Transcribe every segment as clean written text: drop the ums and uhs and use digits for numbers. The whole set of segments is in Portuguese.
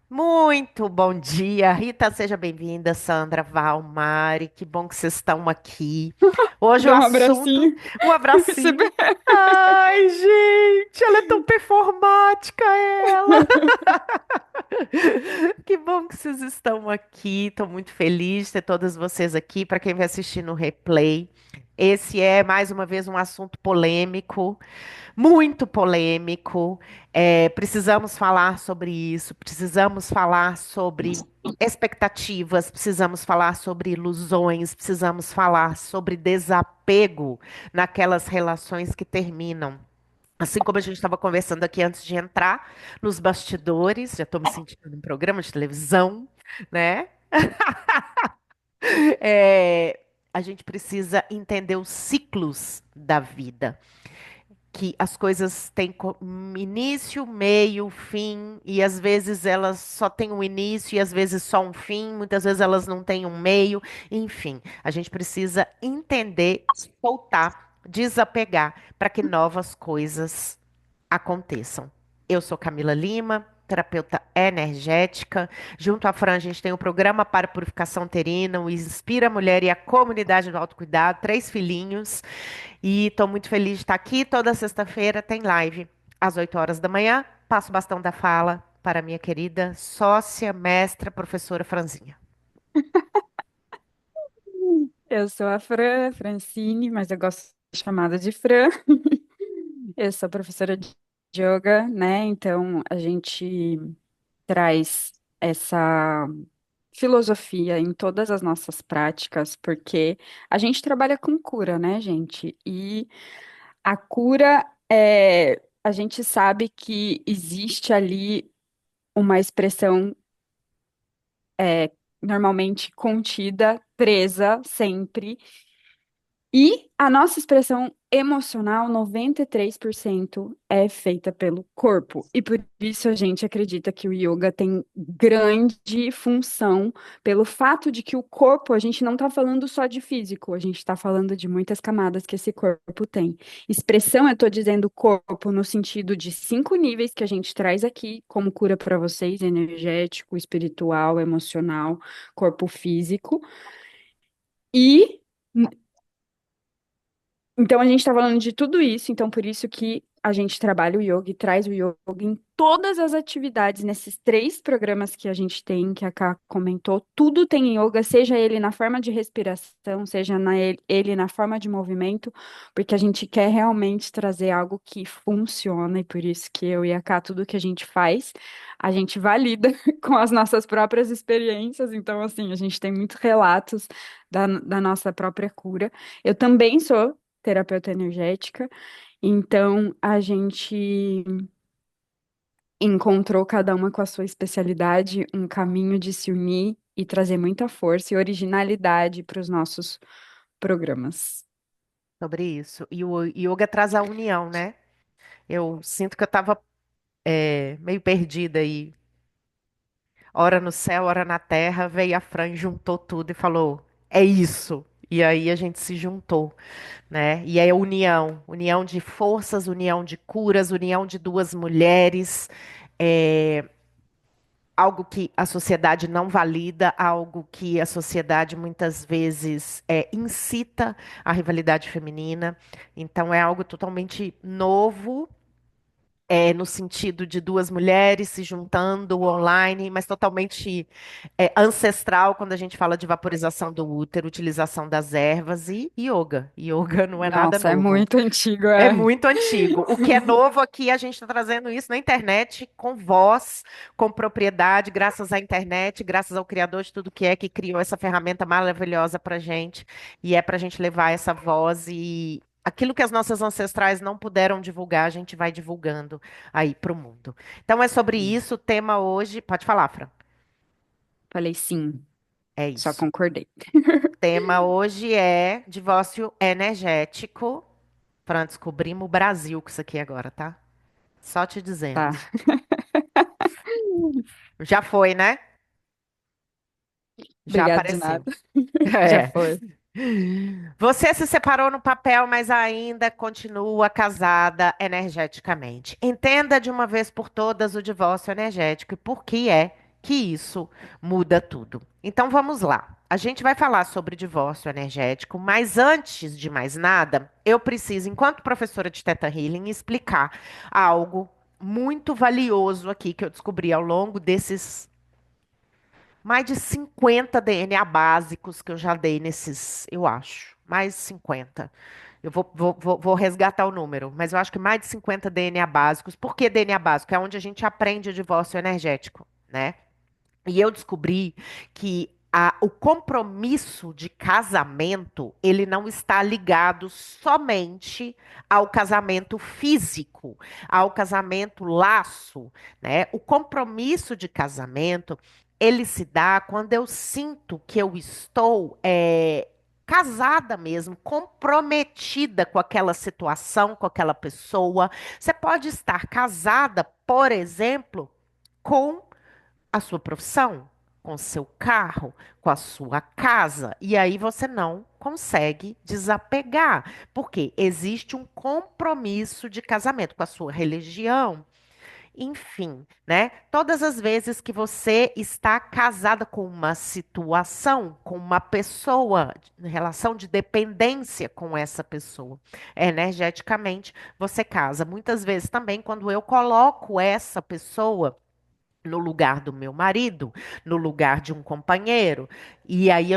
Muito bom dia, Rita, seja bem-vinda, Sandra, Val, Mari, que bom que vocês estão aqui. Hoje o Deu um assunto, abracinho. um Receber. abracinho. Ai, gente, ela é tão performática, ela. Que bom que vocês estão aqui. Estou muito feliz de ter todas vocês aqui. Para quem vai assistir no replay, esse é mais uma vez um assunto polêmico, muito polêmico. Precisamos falar sobre isso, precisamos falar sobre expectativas, precisamos falar sobre ilusões, precisamos falar sobre desapego naquelas relações que terminam. Assim como a gente estava conversando aqui antes de entrar nos bastidores, já estou me sentindo num programa de televisão, né? É, a gente precisa entender os ciclos da vida, que as coisas têm início, meio, fim, e às vezes elas só têm um início e às vezes só um fim, muitas vezes elas não têm um meio, enfim, a gente precisa entender, soltar, desapegar para que novas coisas aconteçam. Eu sou Camila Lima, terapeuta energética. Junto à Fran, a gente tem o programa para purificação uterina, o Inspira a Mulher e a comunidade do autocuidado, três filhinhos. E estou muito feliz de estar aqui. Toda sexta-feira tem live às 8 horas da manhã. Passo o bastão da fala para a minha querida sócia, mestra, professora Franzinha. Eu sou a Fran, Francine, mas eu gosto de ser chamada de Fran. Eu sou professora de yoga, né? Então a gente traz essa filosofia em todas as nossas práticas, porque a gente trabalha com cura, né, gente? E a cura é, a gente sabe que existe ali uma expressão normalmente contida, presa sempre. E a nossa expressão emocional, 93% é feita pelo corpo. E por isso a gente acredita que o yoga tem grande função pelo fato de que o corpo, a gente não está falando só de físico, a gente está falando de muitas camadas que esse corpo tem. Expressão, eu estou dizendo corpo no sentido de 5 níveis que a gente traz aqui como cura para vocês: energético, espiritual, emocional, corpo físico. E então a gente está falando de tudo isso, então por isso que a gente trabalha o yoga e traz o yoga em todas as atividades, nesses 3 programas que a gente tem, que a Ká comentou, tudo tem yoga, seja ele na forma de respiração, seja ele na forma de movimento, porque a gente quer realmente trazer algo que funciona, e por isso que eu e a Ká, tudo que a gente faz, a gente valida com as nossas próprias experiências, então assim, a gente tem muitos relatos da nossa própria cura. Eu também sou terapeuta energética. Então, a gente encontrou cada uma com a sua especialidade, um caminho de se unir e trazer muita força e originalidade para os nossos programas. Sobre isso. E o yoga traz a união, né? Eu sinto que eu estava meio perdida aí. Ora no céu, ora na terra. Veio a Fran, juntou tudo e falou: é isso. E aí a gente se juntou, né? E é união, união de forças, união de curas, união de duas mulheres, é, algo que a sociedade não valida, algo que a sociedade muitas vezes incita a rivalidade feminina. Então é algo totalmente novo, no sentido de duas mulheres se juntando online, mas totalmente ancestral quando a gente fala de vaporização do útero, utilização das ervas e yoga. Yoga não é nada Nossa, é novo. muito antigo, É é. muito antigo. O que é novo aqui, a gente está trazendo isso na internet, com voz, com propriedade, graças à internet, graças ao Criador de tudo que criou essa ferramenta maravilhosa para gente. E é para a gente levar essa voz e aquilo que as nossas ancestrais não puderam divulgar, a gente vai divulgando aí para o mundo. Então é sobre isso o tema hoje. Pode falar, Fran. Falei sim, É só isso. concordei. O tema hoje é divórcio energético. Fran, descobrimos o Brasil com isso aqui agora, tá? Só te Tá. dizendo. Já foi, né? Já Obrigada de nada. apareceu. Já É. foi. Você se separou no papel, mas ainda continua casada energeticamente. Entenda de uma vez por todas o divórcio energético e por que é que isso muda tudo. Então vamos lá. A gente vai falar sobre divórcio energético, mas antes de mais nada, eu preciso, enquanto professora de Theta Healing, explicar algo muito valioso aqui que eu descobri ao longo desses mais de 50 DNA básicos que eu já dei nesses, eu acho. Mais de 50. Eu vou resgatar o número, mas eu acho que mais de 50 DNA básicos. Por que DNA básico? É onde a gente aprende o divórcio energético, né? E eu descobri que o compromisso de casamento, ele não está ligado somente ao casamento físico, ao casamento laço, né? O compromisso de casamento, ele se dá quando eu sinto que eu estou casada mesmo, comprometida com aquela situação, com aquela pessoa. Você pode estar casada, por exemplo, com a sua profissão, com seu carro, com a sua casa. E aí você não consegue desapegar, porque existe um compromisso de casamento com a sua religião. Enfim, né? Todas as vezes que você está casada com uma situação, com uma pessoa, em relação de dependência com essa pessoa, energeticamente, você casa. Muitas vezes também, quando eu coloco essa pessoa no lugar do meu marido, no lugar de um companheiro. E aí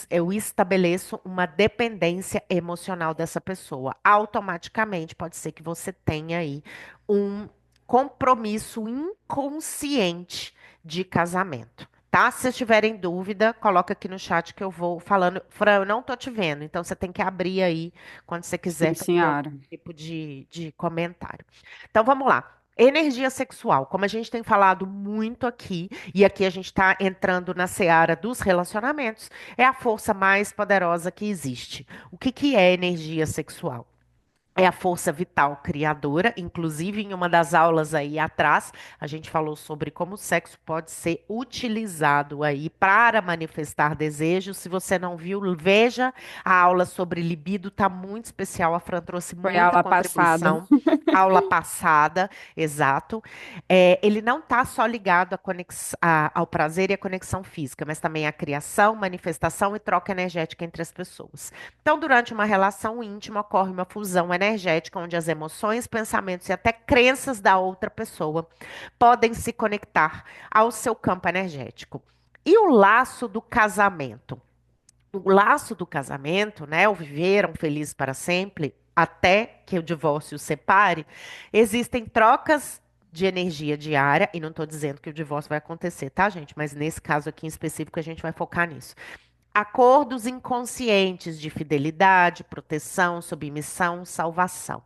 eu estabeleço uma dependência emocional dessa pessoa. Automaticamente pode ser que você tenha aí um compromisso inconsciente de casamento. Tá? Se vocês tiverem dúvida, coloca aqui no chat que eu vou falando. Fran, eu não tô te vendo, então você tem que abrir aí quando você quiser Sim, fazer algum senhora. tipo de comentário. Então vamos lá. Energia sexual, como a gente tem falado muito aqui, e aqui a gente está entrando na seara dos relacionamentos, é a força mais poderosa que existe. O que que é energia sexual? É a força vital criadora, inclusive em uma das aulas aí atrás, a gente falou sobre como o sexo pode ser utilizado aí para manifestar desejos. Se você não viu, veja a aula sobre libido, tá muito especial. A Fran trouxe Foi a muita aula passada. contribuição. Aula passada, exato. Ele não está só ligado ao prazer e à conexão física, mas também à criação, manifestação e troca energética entre as pessoas. Então, durante uma relação íntima, ocorre uma fusão energética onde as emoções, pensamentos e até crenças da outra pessoa podem se conectar ao seu campo energético. E o laço do casamento? O laço do casamento, né? O viveram felizes para sempre, até que o divórcio os separe, existem trocas de energia diária, e não estou dizendo que o divórcio vai acontecer, tá, gente? Mas nesse caso aqui em específico, a gente vai focar nisso. Acordos inconscientes de fidelidade, proteção, submissão, salvação.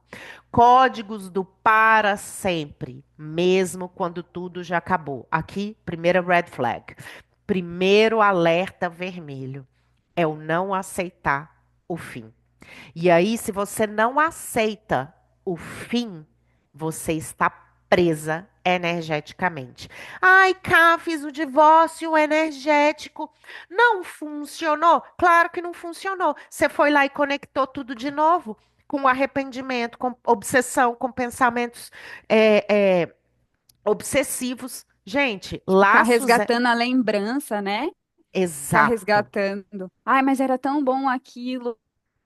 Códigos do para sempre, mesmo quando tudo já acabou. Aqui, primeira red flag. Primeiro alerta vermelho é o não aceitar o fim. E aí, se você não aceita o fim, você está presa energeticamente. Ai, cá, fiz o divórcio energético. Não funcionou? Claro que não funcionou. Você foi lá e conectou tudo de novo. Com arrependimento, com obsessão, com pensamentos é, obsessivos. Gente, Ficar laços é resgatando a lembrança, né? Ficar exato. resgatando. Ai, mas era tão bom aquilo.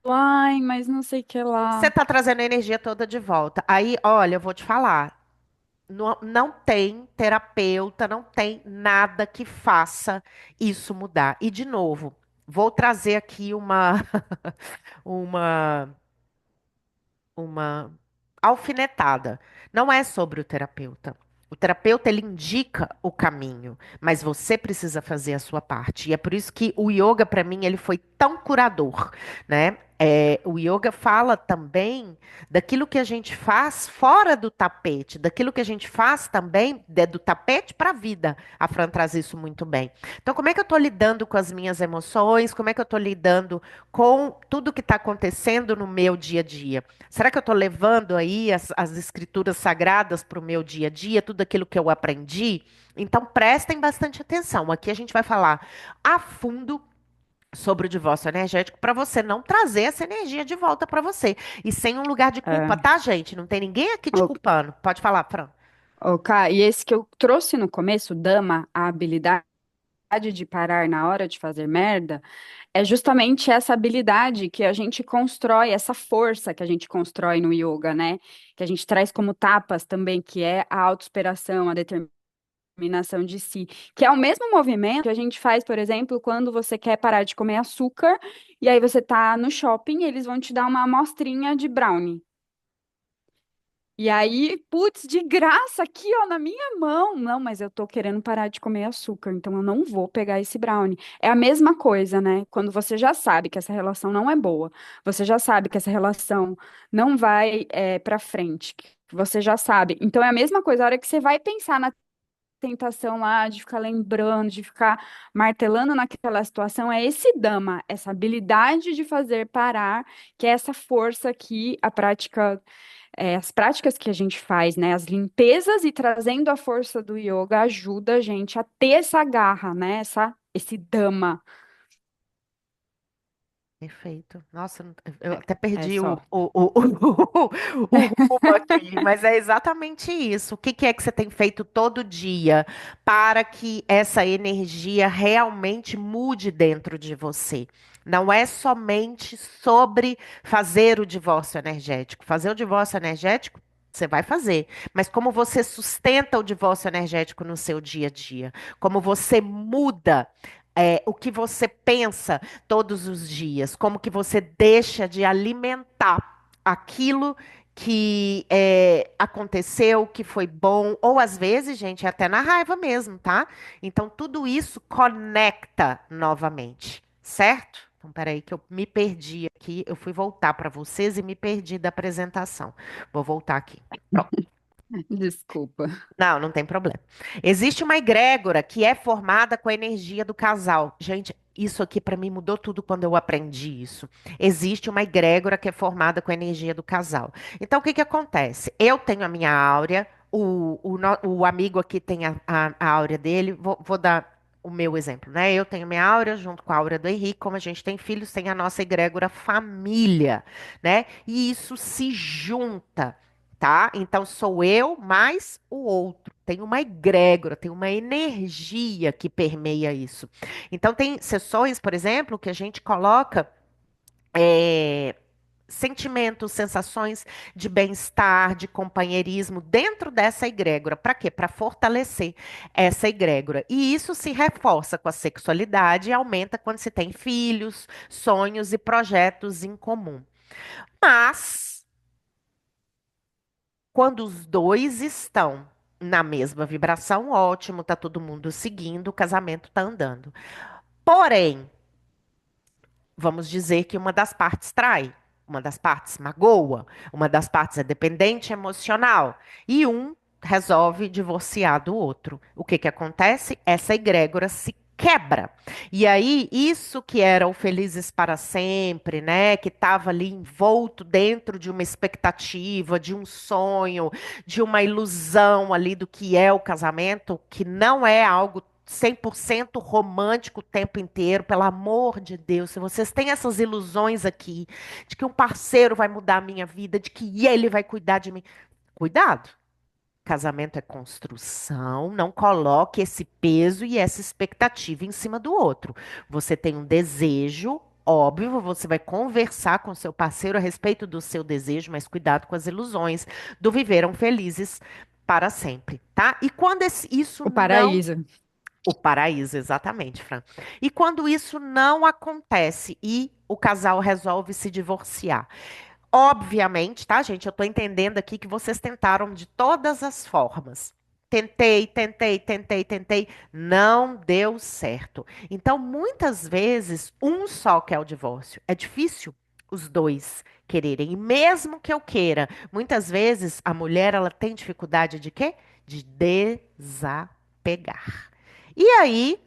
Ai, mas não sei o que Você lá. está trazendo a energia toda de volta. Aí, olha, eu vou te falar. Não, não tem terapeuta, não tem nada que faça isso mudar. E, de novo, vou trazer aqui uma, uma alfinetada. Não é sobre o terapeuta. O terapeuta, ele indica o caminho, mas você precisa fazer a sua parte. E é por isso que o yoga, para mim, ele foi tão curador, né? O yoga fala também daquilo que a gente faz fora do tapete, daquilo que a gente faz também do tapete para a vida. A Fran traz isso muito bem. Então, como é que eu estou lidando com as minhas emoções? Como é que eu estou lidando com tudo que está acontecendo no meu dia a dia? Será que eu estou levando aí as escrituras sagradas para o meu dia a dia, tudo aquilo que eu aprendi? Então prestem bastante atenção. Aqui a gente vai falar a fundo sobre o divórcio energético para você não trazer essa energia de volta para você. E sem um lugar de culpa, É, tá, gente? Não tem ninguém aqui te o, culpando. Pode falar, Fran. e esse que eu trouxe no começo, Dama, a habilidade de parar na hora de fazer merda, é justamente essa habilidade que a gente constrói, essa força que a gente constrói no yoga, né? Que a gente traz como tapas também, que é a autossuperação, a determinação de si, que é o mesmo movimento que a gente faz, por exemplo, quando você quer parar de comer açúcar e aí você tá no shopping, eles vão te dar uma amostrinha de brownie. E aí, putz, de graça aqui, ó, na minha mão. Não, mas eu tô querendo parar de comer açúcar, então eu não vou pegar esse brownie. É a mesma coisa, né? Quando você já sabe que essa relação não é boa, você já sabe que essa relação não vai para frente, que você já sabe. Então é a mesma coisa, a hora que você vai pensar na tentação lá de ficar lembrando, de ficar martelando naquela situação, é esse dama, essa habilidade de fazer parar, que é essa força que a prática as práticas que a gente faz, né, as limpezas e trazendo a força do yoga ajuda a gente a ter essa garra, né, esse dama. Perfeito. Nossa, eu até É perdi só. o rumo aqui, mas é exatamente isso. O que que é que você tem feito todo dia para que essa energia realmente mude dentro de você? Não é somente sobre fazer o divórcio energético. Fazer o divórcio energético, você vai fazer, mas como você sustenta o divórcio energético no seu dia a dia? Como você muda, o que você pensa todos os dias? Como que você deixa de alimentar aquilo que aconteceu, que foi bom, ou às vezes, gente, é até na raiva mesmo, tá? Então, tudo isso conecta novamente, certo? Então, peraí que eu me perdi aqui. Eu fui voltar para vocês e me perdi da apresentação. Vou voltar aqui. Desculpa. Não, não tem problema. Existe uma egrégora que é formada com a energia do casal. Gente, isso aqui para mim mudou tudo quando eu aprendi isso. Existe uma egrégora que é formada com a energia do casal. Então, o que que acontece? Eu tenho a minha áurea, o amigo aqui tem a áurea dele. Vou dar o meu exemplo, né? Eu tenho minha áurea junto com a áurea do Henrique. Como a gente tem filhos, tem a nossa egrégora família, né? E isso se junta. Tá? Então sou eu mais o outro. Tem uma egrégora, tem uma energia que permeia isso. Então tem sessões, por exemplo, que a gente coloca é, sentimentos, sensações de bem-estar, de companheirismo dentro dessa egrégora. Para quê? Para fortalecer essa egrégora. E isso se reforça com a sexualidade e aumenta quando se tem filhos, sonhos e projetos em comum. Mas quando os dois estão na mesma vibração, ótimo, tá todo mundo seguindo, o casamento tá andando. Porém, vamos dizer que uma das partes trai, uma das partes magoa, uma das partes é dependente emocional e um resolve divorciar do outro. O que que acontece? Essa egrégora se quebra. E aí, isso que era o felizes para sempre, né, que estava ali envolto dentro de uma expectativa, de um sonho, de uma ilusão ali do que é o casamento, que não é algo 100% romântico o tempo inteiro, pelo amor de Deus. Se vocês têm essas ilusões aqui, de que um parceiro vai mudar a minha vida, de que ele vai cuidar de mim, cuidado. Casamento é construção, não coloque esse peso e essa expectativa em cima do outro. Você tem um desejo, óbvio, você vai conversar com seu parceiro a respeito do seu desejo, mas cuidado com as ilusões do viveram felizes para sempre, tá? E quando isso O não paraíso. o paraíso, exatamente, Fran. E quando isso não acontece e o casal resolve se divorciar? Obviamente, tá, gente? Eu tô entendendo aqui que vocês tentaram de todas as formas. Tentei, tentei, tentei, tentei, não deu certo. Então, muitas vezes, um só quer o divórcio. É difícil os dois quererem. E mesmo que eu queira, muitas vezes a mulher ela tem dificuldade de quê? De desapegar. E aí,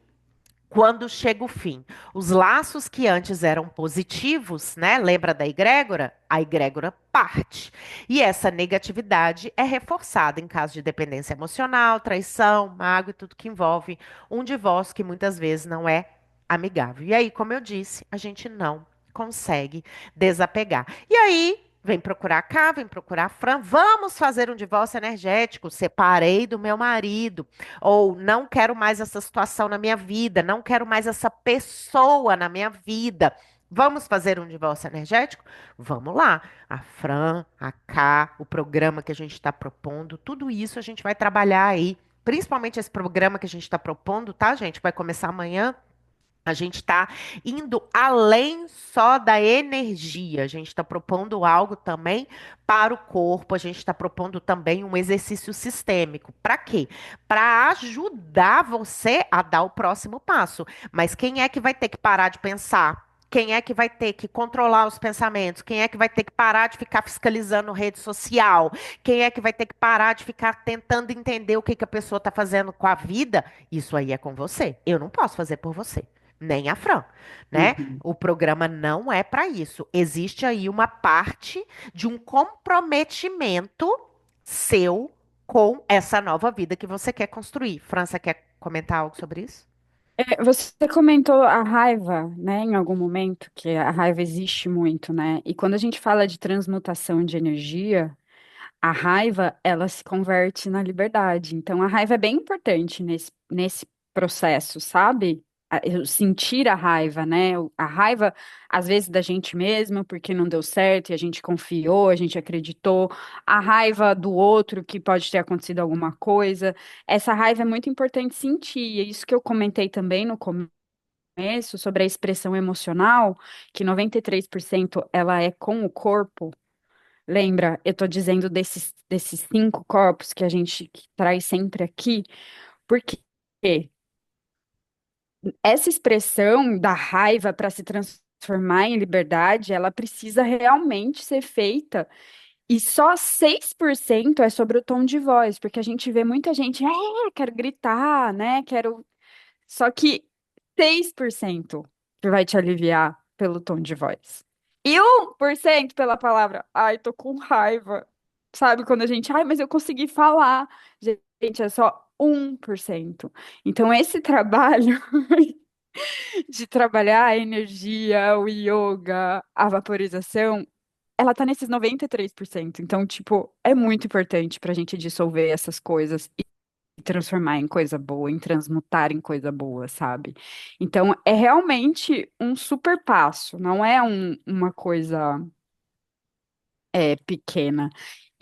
quando chega o fim, os laços que antes eram positivos, né? Lembra da egrégora? A egrégora parte. E essa negatividade é reforçada em caso de dependência emocional, traição, mágoa e tudo que envolve um divórcio que muitas vezes não é amigável. E aí, como eu disse, a gente não consegue desapegar. E aí, vem procurar cá, vem procurar a Fran, vamos fazer um divórcio energético. Separei do meu marido, ou não quero mais essa situação na minha vida, não quero mais essa pessoa na minha vida. Vamos fazer um divórcio energético? Vamos lá. A Fran, a Cá, o programa que a gente está propondo, tudo isso a gente vai trabalhar aí. Principalmente esse programa que a gente está propondo, tá, gente? Vai começar amanhã. A gente está indo além só da energia. A gente está propondo algo também para o corpo. A gente está propondo também um exercício sistêmico. Para quê? Para ajudar você a dar o próximo passo. Mas quem é que vai ter que parar de pensar? Quem é que vai ter que controlar os pensamentos? Quem é que vai ter que parar de ficar fiscalizando rede social? Quem é que vai ter que parar de ficar tentando entender o que que a pessoa está fazendo com a vida? Isso aí é com você. Eu não posso fazer por você nem a Fran, né? Uhum. O programa não é para isso. Existe aí uma parte de um comprometimento seu com essa nova vida que você quer construir. França quer comentar algo sobre isso? Você comentou a raiva, né, em algum momento, que a raiva existe muito, né? E quando a gente fala de transmutação de energia, a raiva, ela se converte na liberdade. Então, a raiva é bem importante nesse processo, sabe? Eu sentir a raiva, né? A raiva, às vezes, da gente mesmo, porque não deu certo e a gente confiou, a gente acreditou. A raiva do outro, que pode ter acontecido alguma coisa. Essa raiva é muito importante sentir. E é isso que eu comentei também no começo, sobre a expressão emocional, que 93% ela é com o corpo. Lembra, eu tô dizendo desses 5 corpos que a gente que traz sempre aqui, porque essa expressão da raiva para se transformar em liberdade, ela precisa realmente ser feita. E só 6% é sobre o tom de voz, porque a gente vê muita gente, quero gritar, né? Quero. Só que 6% que vai te aliviar pelo tom de voz. E 1% pela palavra, ai, tô com raiva. Sabe, quando a gente, ai, mas eu consegui falar. Gente, é só 1%. Então, esse trabalho de trabalhar a energia, o yoga, a vaporização, ela tá nesses 93%. Então, tipo, é muito importante pra gente dissolver essas coisas e transformar em coisa boa, em transmutar em coisa boa, sabe? Então, é realmente um super passo, não é uma coisa pequena.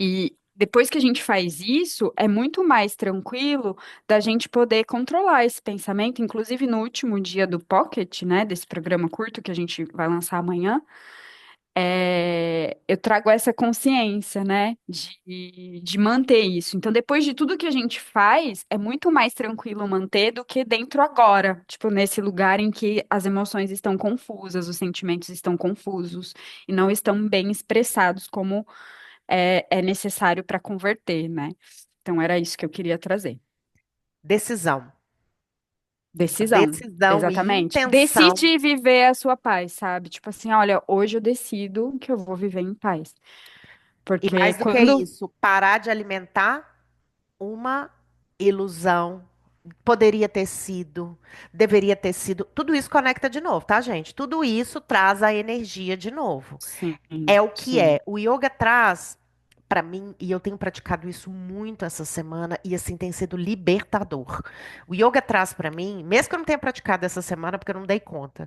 E depois que a gente faz isso, é muito mais tranquilo da gente poder controlar esse pensamento, inclusive no último dia do Pocket, né, desse programa curto que a gente vai lançar amanhã. Eu trago essa consciência, né, de manter isso. Então, depois de tudo que a gente faz, é muito mais tranquilo manter do que dentro agora, tipo, nesse lugar em que as emoções estão confusas, os sentimentos estão confusos e não estão bem expressados como é necessário para converter, né? Então, era isso que eu queria trazer. Decisão. Decisão. Decisão e Exatamente. intenção. Decide viver a sua paz, sabe? Tipo assim, olha, hoje eu decido que eu vou viver em paz. E Porque mais do que quando. isso, parar de alimentar uma ilusão. Poderia ter sido, deveria ter sido. Tudo isso conecta de novo, tá, gente? Tudo isso traz a energia de novo. Sim, É o que sim. é. O yoga traz para mim, e eu tenho praticado isso muito essa semana, e assim tem sido libertador. O yoga traz para mim, mesmo que eu não tenha praticado essa semana, porque eu não dei conta,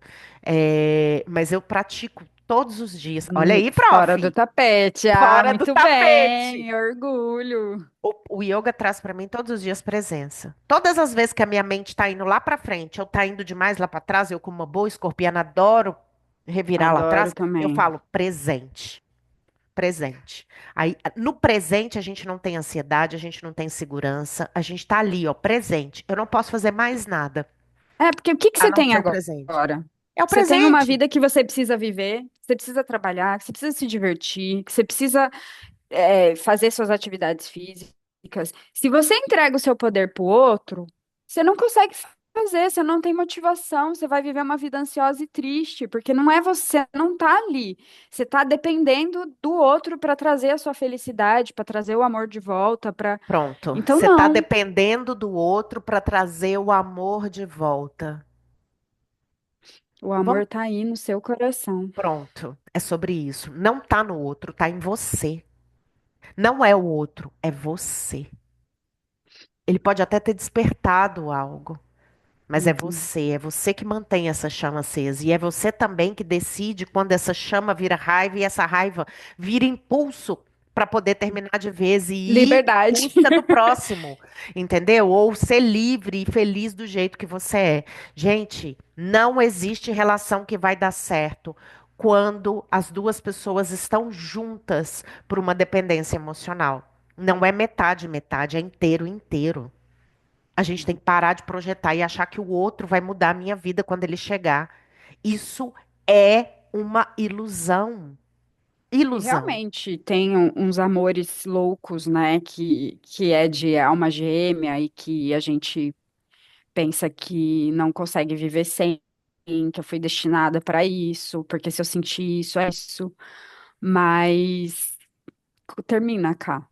mas eu pratico todos os dias. Olha aí, Fora do prof, tapete. Ah, fora do muito tapete. bem. Orgulho. O yoga traz para mim todos os dias presença. Todas as vezes que a minha mente tá indo lá para frente, ou tá indo demais lá para trás, eu como uma boa escorpiana adoro revirar lá Adoro atrás, eu também. falo presente. Presente. Aí, no presente, a gente não tem ansiedade, a gente não tem segurança, a gente tá ali, ó, presente. Eu não posso fazer mais nada Porque o que que a você não tem ser o presente. agora? É o Você tem uma presente. vida que você precisa viver, que você precisa trabalhar, que você precisa se divertir, que você precisa fazer suas atividades físicas. Se você entrega o seu poder pro outro, você não consegue fazer, você não tem motivação, você vai viver uma vida ansiosa e triste, porque não é você, não tá ali. Você tá dependendo do outro para trazer a sua felicidade, para trazer o amor de volta, para. Pronto. Então, Você tá não. dependendo do outro para trazer o amor de volta. O Vamos, amor tá aí no seu coração. pronto. É sobre isso. Não tá no outro, tá em você. Não é o outro, é você. Ele pode até ter despertado algo. Mas Uhum. é você que mantém essa chama acesa. E é você também que decide quando essa chama vira raiva e essa raiva vira impulso para poder terminar de vez e ir em Liberdade. busca do próximo, entendeu? Ou ser livre e feliz do jeito que você é. Gente, não existe relação que vai dar certo quando as duas pessoas estão juntas por uma dependência emocional. Não é metade, metade, é inteiro, inteiro. A gente tem que parar de projetar e achar que o outro vai mudar a minha vida quando ele chegar. Isso é uma ilusão. E Ilusão. realmente tem uns amores loucos, né? Que é de alma gêmea e que a gente pensa que não consegue viver sem, que eu fui destinada para isso, porque se eu sentir isso, é isso. Mas termina cá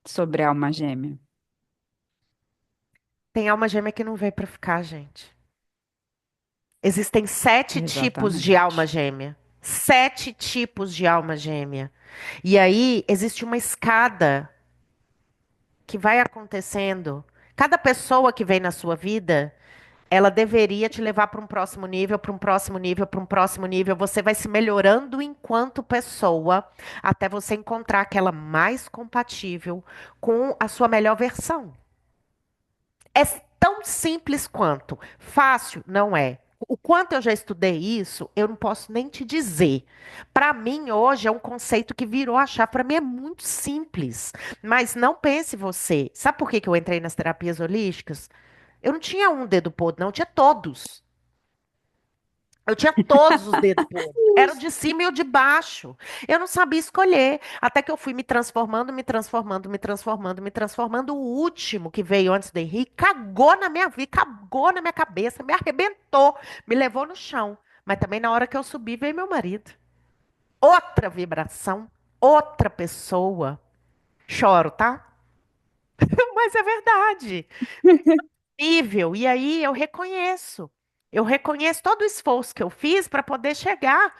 sobre a alma gêmea. Tem alma gêmea que não veio pra ficar, gente. Existem 7 tipos de alma Exatamente. gêmea. 7 tipos de alma gêmea. E aí existe uma escada que vai acontecendo. Cada pessoa que vem na sua vida, ela deveria te levar para um próximo nível, para um próximo nível, para um próximo nível. Você vai se melhorando enquanto pessoa, até você encontrar aquela mais compatível com a sua melhor versão. É tão simples quanto. Fácil? Não é. O quanto eu já estudei isso, eu não posso nem te dizer. Para mim, hoje, é um conceito que virou a chave. Para mim, é muito simples. Mas não pense você. Sabe por que que eu entrei nas terapias holísticas? Eu não tinha um dedo podre, não, eu tinha todos. Eu tinha todos os dedos podres. Era o de cima e o de baixo. Eu não sabia escolher. Até que eu fui me transformando, me transformando, me transformando, me transformando. O último que veio antes do Henrique cagou na minha vida, cagou na minha cabeça, me arrebentou, me levou no chão. Mas também na hora que eu subi, veio meu marido. Outra vibração, outra pessoa. Choro, tá? Mas é verdade. Nível. E aí eu reconheço. Eu reconheço todo o esforço que eu fiz para poder chegar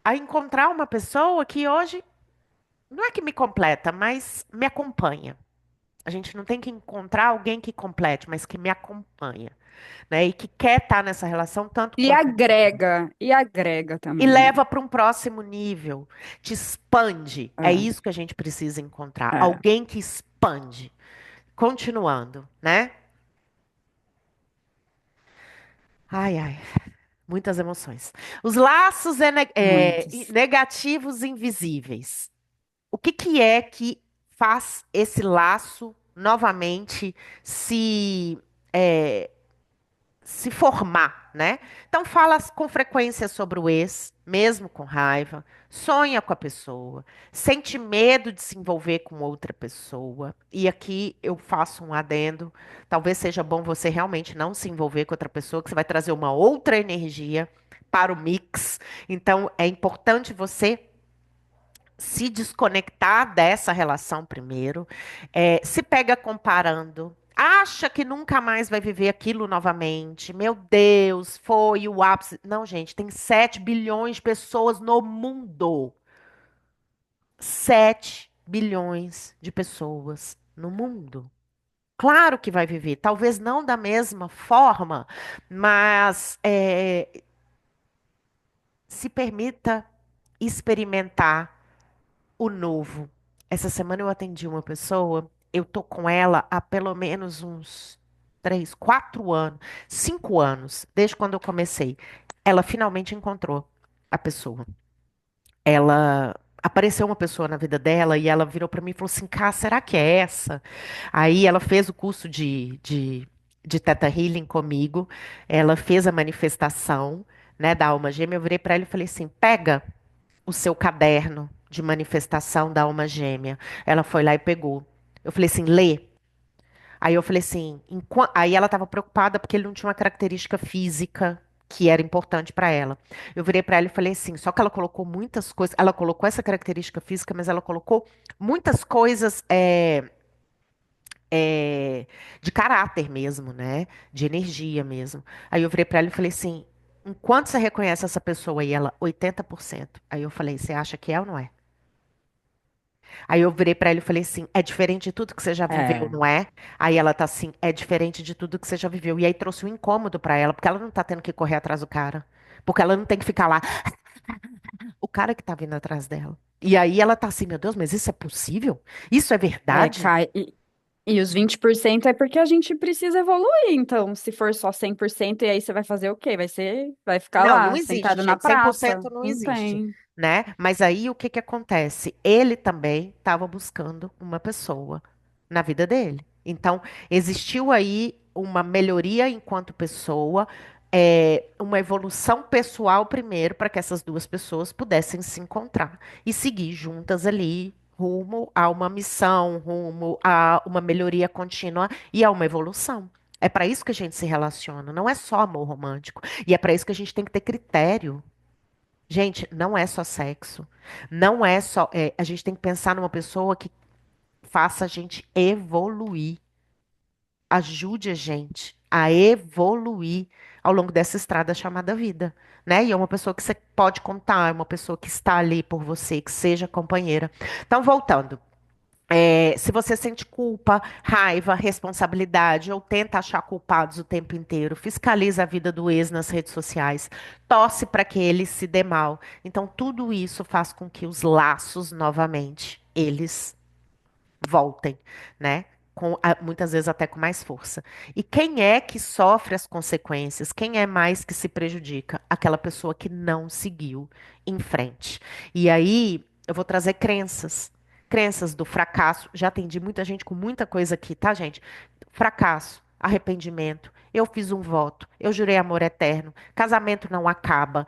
a encontrar uma pessoa que hoje não é que me completa, mas me acompanha. A gente não tem que encontrar alguém que complete, mas que me acompanha, né? E que quer estar nessa relação tanto quanto E agrega e também, né? leva para um próximo nível, te expande. É É, isso que a gente precisa encontrar, é, alguém que expande. Continuando, né? Ai, ai, muitas emoções. Os laços muitas. negativos invisíveis. O que que é que faz esse laço novamente se é, se formar, né? Então fala com frequência sobre o ex, mesmo com raiva, sonha com a pessoa, sente medo de se envolver com outra pessoa. E aqui eu faço um adendo, talvez seja bom você realmente não se envolver com outra pessoa, que você vai trazer uma outra energia para o mix. Então é importante você se desconectar dessa relação primeiro, se pega comparando, acha que nunca mais vai viver aquilo novamente. Meu Deus, foi o ápice. Não, gente, tem 7 bilhões de pessoas no mundo. 7 bilhões de pessoas no mundo. Claro que vai viver, talvez não da mesma forma, mas se permita experimentar o novo. Essa semana eu atendi uma pessoa, eu tô com ela há pelo menos uns 3, 4 anos, 5 anos, desde quando eu comecei. Ela finalmente encontrou a pessoa. Ela apareceu uma pessoa na vida dela e ela virou para mim e falou assim: Cá, será que é essa? Aí ela fez o curso de Theta Healing comigo, ela fez a manifestação, né, da alma gêmea. Eu virei para ela e falei assim: pega o seu caderno de manifestação da alma gêmea. Ela foi lá e pegou. Eu falei assim, lê. Aí eu falei assim, aí ela estava preocupada porque ele não tinha uma característica física que era importante para ela. Eu virei para ela e falei assim, só que ela colocou muitas coisas, ela colocou essa característica física, mas ela colocou muitas coisas é, de caráter mesmo, né? De energia mesmo. Aí eu virei pra ela e falei assim: enquanto você reconhece essa pessoa e ela 80%, aí eu falei: você acha que é ou não é? Aí eu virei pra ela e falei assim: é diferente de tudo que você já viveu, É, não é? Aí ela tá assim: é diferente de tudo que você já viveu. E aí trouxe um incômodo pra ela, porque ela não tá tendo que correr atrás do cara. Porque ela não tem que ficar lá, o cara que tá vindo atrás dela. E aí ela tá assim: meu Deus, mas isso é possível? Isso é verdade? cai. E os 20% é porque a gente precisa evoluir. Então, se for só 100% e aí você vai fazer o quê? Vai ficar Não, não lá, existe, sentado na gente. cem por praça? cento não Não existe, tem. né? Mas aí o que que acontece? Ele também estava buscando uma pessoa na vida dele. Então, existiu aí uma melhoria enquanto pessoa, uma evolução pessoal primeiro, para que essas duas pessoas pudessem se encontrar e seguir juntas ali, rumo a uma missão, rumo a uma melhoria contínua e a uma evolução. É para isso que a gente se relaciona, não é só amor romântico. E é para isso que a gente tem que ter critério. Gente, não é só sexo. Não é só. A gente tem que pensar numa pessoa que faça a gente evoluir. Ajude a gente a evoluir ao longo dessa estrada chamada vida. Né? E é uma pessoa que você pode contar, é uma pessoa que está ali por você, que seja companheira. Então, voltando. Se você sente culpa, raiva, responsabilidade ou tenta achar culpados o tempo inteiro, fiscaliza a vida do ex nas redes sociais, torce para que ele se dê mal. Então, tudo isso faz com que os laços, novamente, eles voltem, né? Muitas vezes até com mais força. E quem é que sofre as consequências? Quem é mais que se prejudica? Aquela pessoa que não seguiu em frente. E aí, eu vou trazer crenças. Crenças do fracasso. Já atendi muita gente com muita coisa aqui, tá, gente? Fracasso, arrependimento. Eu fiz um voto, eu jurei amor eterno, casamento não acaba.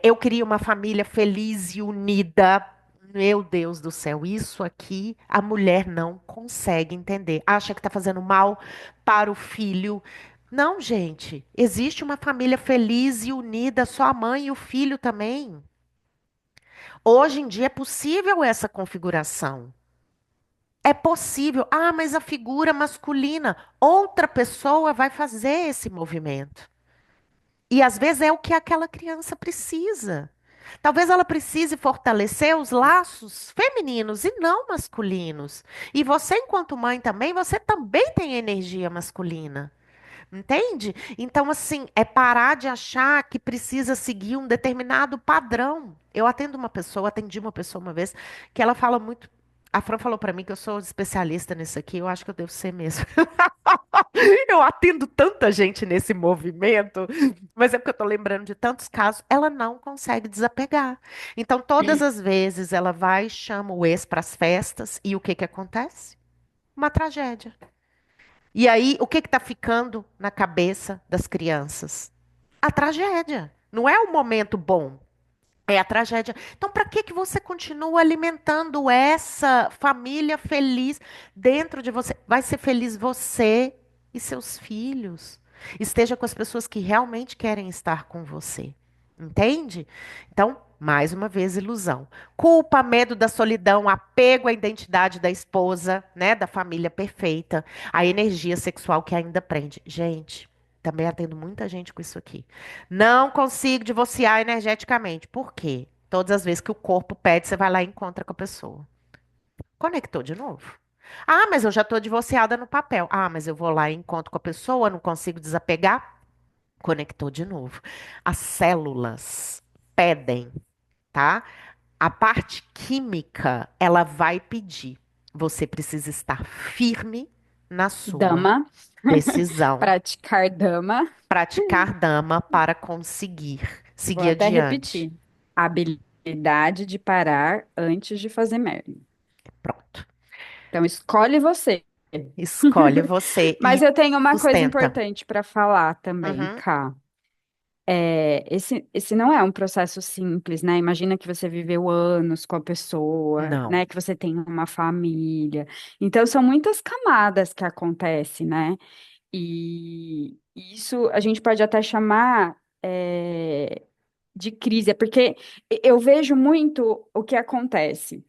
Eu queria uma família feliz e unida. Meu Deus do céu, isso aqui a mulher não consegue entender. Acha que está fazendo mal para o filho. Não, gente. Existe uma família feliz e unida, só a mãe e o filho também. Hoje em dia é possível essa configuração. É possível. Ah, mas a figura masculina, outra pessoa vai fazer esse movimento. E às vezes é o que aquela criança precisa. Talvez ela precise fortalecer os laços femininos e não masculinos. E você, enquanto mãe também, você também tem energia masculina. Entende? Então, assim, é parar de achar que precisa seguir um determinado padrão. Eu atendi uma pessoa uma vez que ela fala muito. A Fran falou pra mim que eu sou especialista nisso aqui, eu acho que eu devo ser mesmo. Eu atendo tanta gente nesse movimento, mas é porque eu tô lembrando de tantos casos. Ela não consegue desapegar. Então, todas as vezes ela vai, chama o ex para as festas e o que que acontece? Uma tragédia. E aí, o que que tá ficando na cabeça das crianças? A tragédia. Não é o momento bom. É a tragédia. Então, para que que você continua alimentando essa família feliz dentro de você? Vai ser feliz você e seus filhos. Esteja com as pessoas que realmente querem estar com você. Entende? Então, mais uma vez, ilusão. Culpa, medo da solidão, apego à identidade da esposa, né, da família perfeita, a energia sexual que ainda prende. Gente, também atendo muita gente com isso aqui. Não consigo divorciar energeticamente. Por quê? Todas as vezes que o corpo pede, você vai lá e encontra com a pessoa. Conectou de novo. Ah, mas eu já estou divorciada no papel. Ah, mas eu vou lá e encontro com a pessoa, não consigo desapegar. Conectou de novo. As células pedem, tá? A parte química, ela vai pedir. Você precisa estar firme na sua Dama, decisão. praticar dama. Praticar dama para conseguir Vou seguir até adiante. repetir. Habilidade de parar antes de fazer merda. Pronto. Então, escolhe você. Escolhe você Mas e eu tenho uma coisa sustenta. importante para falar também, Uhum. Cá. Esse não é um processo simples, né? Imagina que você viveu anos com a pessoa, Não. né? Que você tem uma família. Então, são muitas camadas que acontecem, né? E isso a gente pode até chamar, de crise, porque eu vejo muito o que acontece.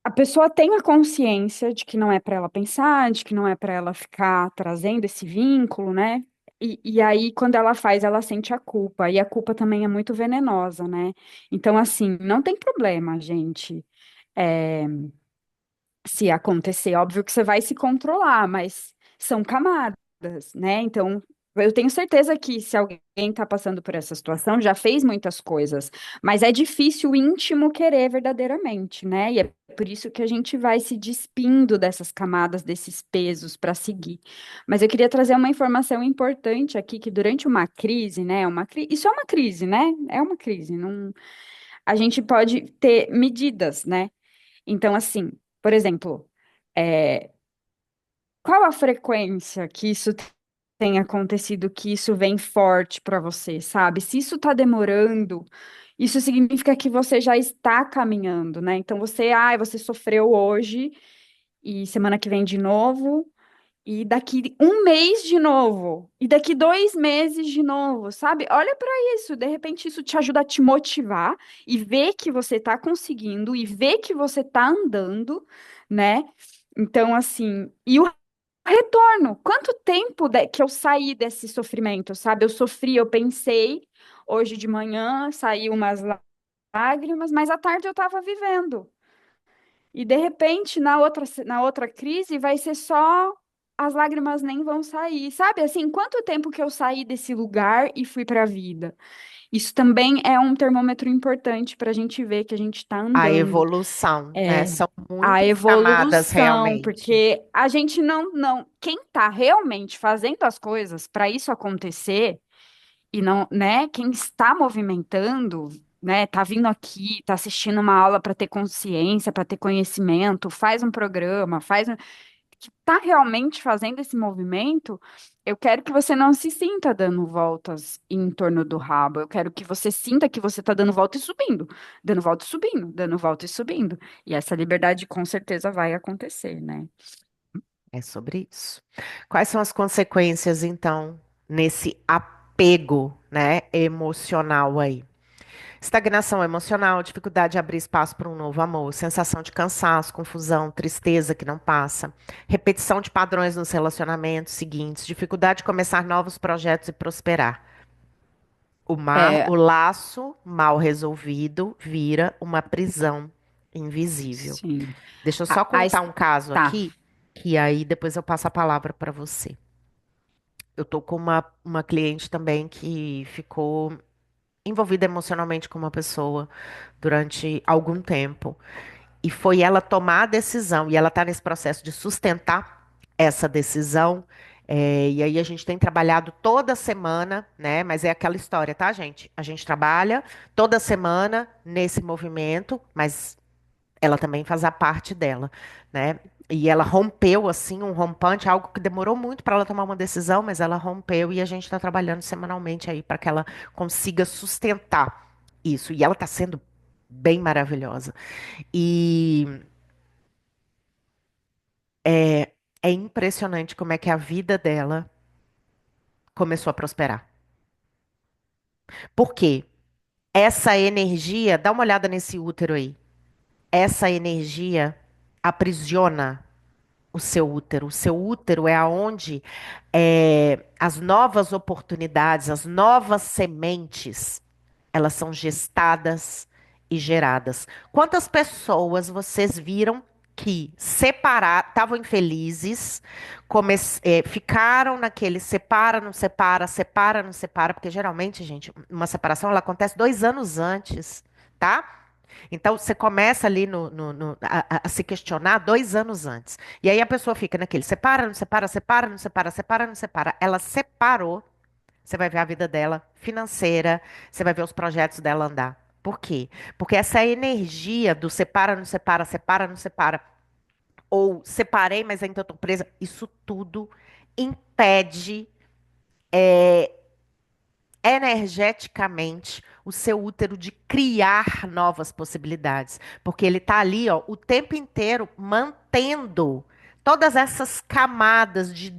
a pessoa tem a consciência de que não é para ela pensar, de que não é para ela ficar trazendo esse vínculo, né? E aí, quando ela faz, ela sente a culpa. E a culpa também é muito venenosa, né? Então, assim, não tem problema, gente. É, se acontecer, óbvio que você vai se controlar, mas são camadas, né? Então, eu tenho certeza que se alguém está passando por essa situação, já fez muitas coisas, mas é difícil o íntimo querer verdadeiramente, né? E é por isso que a gente vai se despindo dessas camadas, desses pesos para seguir. Mas eu queria trazer uma informação importante aqui, que durante uma crise, né? Isso é uma crise, né? É uma crise. Não... A gente pode ter medidas, né? Então, assim, por exemplo, é, qual a frequência que isso tem acontecido, que isso vem forte para você, sabe? Se isso está demorando, isso significa que você já está caminhando, né? Então, você sofreu hoje e semana que vem de novo. E daqui um mês de novo, e daqui 2 meses de novo, sabe? Olha para isso, de repente isso te ajuda a te motivar e ver que você está conseguindo e ver que você está andando, né? Então, assim, e o retorno, quanto tempo que eu saí desse sofrimento, sabe? Eu sofri, eu pensei, hoje de manhã saiu umas lágrimas, mas à tarde eu estava vivendo. E de repente, na outra crise, vai ser só as lágrimas nem vão sair. Sabe assim, quanto tempo que eu saí desse lugar e fui para a vida? Isso também é um termômetro importante para a gente ver que a gente está A andando. evolução, né? É São a muitas camadas evolução, realmente. porque a gente não, quem está realmente fazendo as coisas para isso acontecer e não, né, quem está movimentando, né, tá vindo aqui, tá assistindo uma aula para ter consciência, para ter conhecimento, faz um programa, que tá realmente fazendo esse movimento, eu quero que você não se sinta dando voltas em torno do rabo. Eu quero que você sinta que você tá dando volta e subindo, dando volta e subindo, dando volta e subindo. E essa liberdade com certeza vai acontecer, né? É sobre isso. Quais são as consequências, então, nesse apego, né, emocional aí? Estagnação emocional, dificuldade de abrir espaço para um novo amor, sensação de cansaço, confusão, tristeza que não passa, repetição de padrões nos relacionamentos seguintes, dificuldade de começar novos projetos e prosperar. É, O laço mal resolvido vira uma prisão invisível. sim. Deixa eu A, só a, contar um caso tá. aqui, que aí depois eu passo a palavra para você. Eu tô com uma cliente também que ficou envolvida emocionalmente com uma pessoa durante algum tempo. E foi ela tomar a decisão, e ela está nesse processo de sustentar essa decisão. E aí a gente tem trabalhado toda semana, né? Mas é aquela história, tá, gente? A gente trabalha toda semana nesse movimento, mas ela também faz a parte dela, né? E ela rompeu, assim, um rompante, algo que demorou muito para ela tomar uma decisão, mas ela rompeu e a gente está trabalhando semanalmente aí para que ela consiga sustentar isso. E ela está sendo bem maravilhosa. E é impressionante como é que a vida dela começou a prosperar. Por quê? Essa energia, dá uma olhada nesse útero aí. Essa energia aprisiona o seu útero. O seu útero é aonde as novas oportunidades, as novas sementes, elas são gestadas e geradas. Quantas pessoas vocês viram que estavam infelizes, ficaram naquele separa, não separa, separa, não separa, porque geralmente, gente, uma separação ela acontece 2 anos antes, tá? Então, você começa ali a se questionar 2 anos antes. E aí a pessoa fica naquele separa, não separa, separa, não separa, separa, não separa. Ela separou, você vai ver a vida dela financeira, você vai ver os projetos dela andar. Por quê? Porque essa energia do separa, não separa, separa, não separa, ou separei, mas ainda estou presa, isso tudo impede energeticamente o seu útero de criar novas possibilidades, porque ele está ali, ó, o tempo inteiro mantendo todas essas camadas de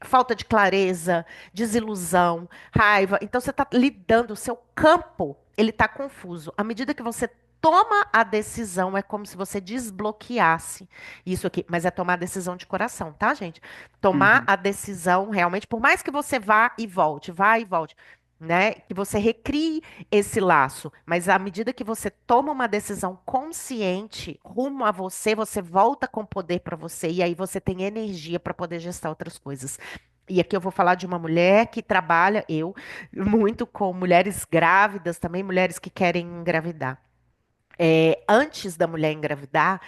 falta de clareza, desilusão, raiva. Então você está lidando, o seu campo, ele está confuso. À medida que você toma a decisão, é como se você desbloqueasse isso aqui. Mas é tomar a decisão de coração, tá, gente? Tomar Uhum. a decisão realmente, por mais que você vá e volte, né? Que você recrie esse laço. Mas à medida que você toma uma decisão consciente rumo a você, você volta com poder para você e aí você tem energia para poder gestar outras coisas. E aqui eu vou falar de uma mulher que trabalha, eu, muito com mulheres grávidas, também mulheres que querem engravidar. Antes da mulher engravidar,